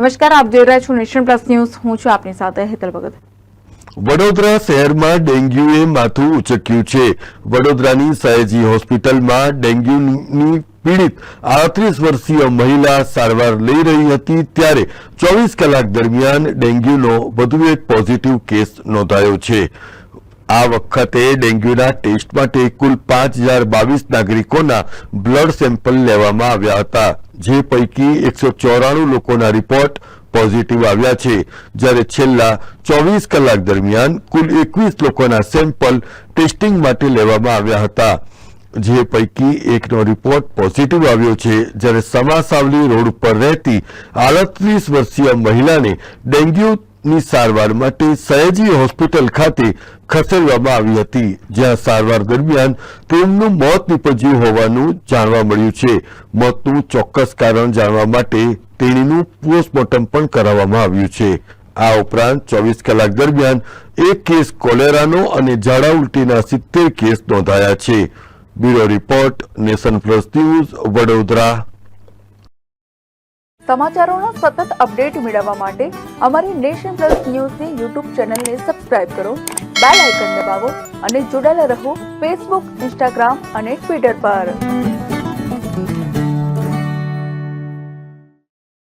નમસ્કાર, આપ જોઈ રહ્યા છો નેશન પ્લસ ન્યૂઝ. હું છું આપની સાથે હેતલ ભગત. વડોદરા શહેરમાં ડેન્ગ્યુએ માથું ઉચક્યું છે. વડોદરાની સયાજી હોસ્પિટલમાં ડેન્ગ્યુની પીડિત 38 વર્ષીય મહિલા સારવાર લઈ રહી હતી ત્યારે 24 કલાક દરમિયાન ડેન્ગ્યુનો વધુ એક પોઝિટિવ કેસ નોંધાયો છે. આ વખતે ડેન્ગ્યુના ટેસ્ટ માટે કુલ 5022 નાગરિકોના બ્લડ સેમ્પલ લેવામાં આવ્યા હતા, જે પૈકી 194 લોકોના રિપોર્ટ પોઝિટિવ આવ્યા છે, જ્યારે છેલ્લા 24 કલાક દરમિયાન કુલ 21 લોકોના સેમ્પલ ટેસ્ટિંગ માટે લેવામાં આવ્યા હતા, જે પૈકી એકનો રિપોર્ટ પોઝિટિવ આવ્યો છે, જ્યારે સમાસાવલી રોડ ઉપર રહેતી 38 વર્ષીય મહિલાને ડેન્ગ્યુની સારવાર માટે સયાજી હોસ્પિટલ ખાતે ખસેડવામાં આવી હતી, જ્યાં સારવાર દરમિયાન તેમનું મોત નીપજ્યું હોવાનું જાણવા મળ્યું છે. મોતનું ચોક્કસ કારણ જાણવા માટે તેણીનું પોસ્ટમોર્ટમ પણ કરાવવામાં આવ્યું છે. આ ઉપરાંત 24 કલાક દરમિયાન એક કેસ કોલેરાનો અને ઝાડા ઉલટીના 70 કેસ નોંધાયા છે. Bureau report, nation plus news, Vadodara. સમાચારોના સતત અપડેટ મેળવવા માટે અમારી નેશન પ્લસ ન્યૂઝની યુટ્યુબ ચેનલને સબસ્ક્રાઇબ કરો, બેલ આઇકન દબાવો અને જોડાયેલા રહો ફેસબુક, ઇન્સ્ટાગ્રામ અને ટ્વિટર પર.